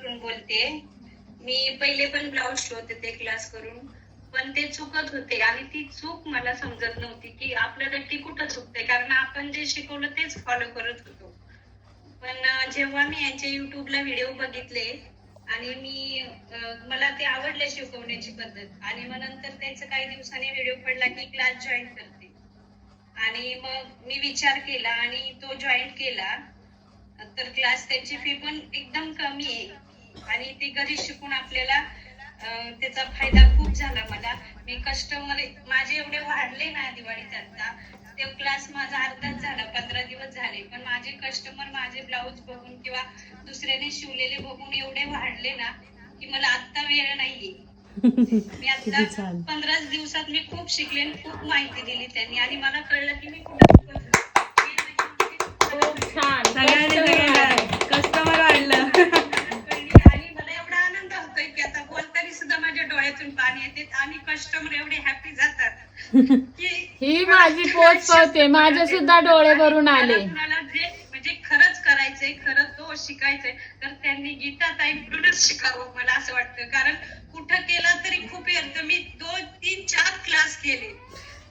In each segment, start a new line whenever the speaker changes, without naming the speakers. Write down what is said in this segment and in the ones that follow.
वरून बोलते. मी पहिले पण ब्लाऊज शिवत होते क्लास करून, पण ते चुकत होते आणि ती चूक मला समजत नव्हती की आपलं नक्की कुठं चुकतंय, कारण आपण जे शिकवलं तेच फॉलो करत होतो. पण जेव्हा मी यांचे युट्यूबला व्हिडिओ बघितले आणि मला ते आवडले शिकवण्याची पद्धत, आणि मग नंतर त्याचं काही दिवसांनी व्हिडिओ पडला की क्लास जॉईन करते. आणि मग मी विचार केला आणि तो जॉईन केला. तर क्लास त्याची फी पण एकदम कमी आहे आणि ती घरी शिकून आपल्याला त्याचा फायदा खूप झाला मला. मी कस्टमर माझे एवढे वाढले ना दिवाळीत, आता ते क्लास माझा अर्धाच झाला, 15 दिवस झाले, पण माझे कस्टमर माझे ब्लाऊज बघून किंवा दुसऱ्याने शिवलेले बघून एवढे वाढले ना की मला आता वेळ नाहीये. मी आता 15 दिवसात मी खूप शिकले, खूप माहिती दिली त्यांनी आणि मला कळलं की मी कुठे
खूप छान कस्टमर वाढलं.
आणि मला एवढा आनंद होतोय की आता बोलताना सुद्धा माझ्या डोळ्यातून पाणी येते आणि कस्टमर एवढे हॅपी जातात की
ही माझी पोच पावते, माझे सुद्धा डोळे भरून आले.
मला जे म्हणजे खरंच करायचंय, खरं तो शिकायचंय, तर त्यांनी गीता ताईंकडूनच शिकावं मला असं वाटतं. कारण कुठं केला तरी खूप येतं. मी 2, 3, 4 क्लास केले.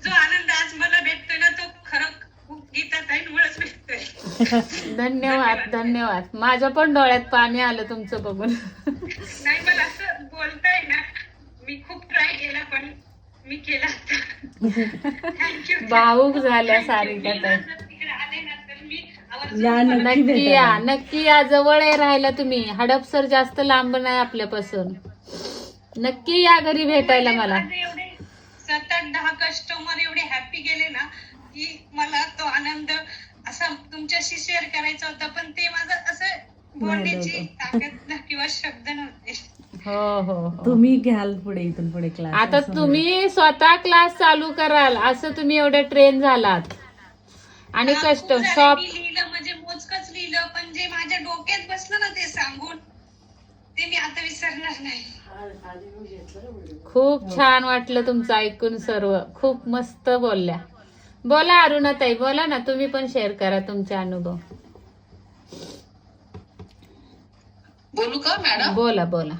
जो आनंद आज मला भेटतोय ना तो खरं गीता ताईंमुळेच भेटतोय.
धन्यवाद धन्यवाद. माझ्या पण डोळ्यात पाणी आलं तुमचं बघून.
नाही, मला असं बोलताय ना, मी खूप ट्राय केला पण मी केला. थँक्यू.
भावुक झाल्या सारिका ताई.
तिकडे आले ना तर मी
नक्की या, नक्की या. जवळ आहे राहायला तुम्ही. हडपसर जास्त लांब नाही आपल्यापासून. नक्की या घरी भेटायला मला.
एवढे 7-8-10 कस्टमर एवढे हॅपी गेले ना की मला तो आनंद असा तुमच्याशी शेअर करायचा होता, पण ते माझं असं बोलण्याची ताकद किंवा शब्द नव्हते.
हो हो,
तुम्ही घ्याल पुढे, इथून पुढे क्लास.
आता तुम्ही स्वतः क्लास चालू कराल असं तुम्ही एवढे ट्रेन झालात. आणि शॉप
लिहिलं म्हणजे मोजकच लिहिलं, पण जे माझ्या डोक्यात बसलं ना ते सांगून ते मी आता विसरणार नाही.
खूप छान वाटलं तुमचं ऐकून सर्व. खूप मस्त बोलल्या. बोला अरुणाताई, बोला ना, तुम्ही पण शेअर करा तुमचे अनुभव.
बोलू का मॅडम?
बोला बोला.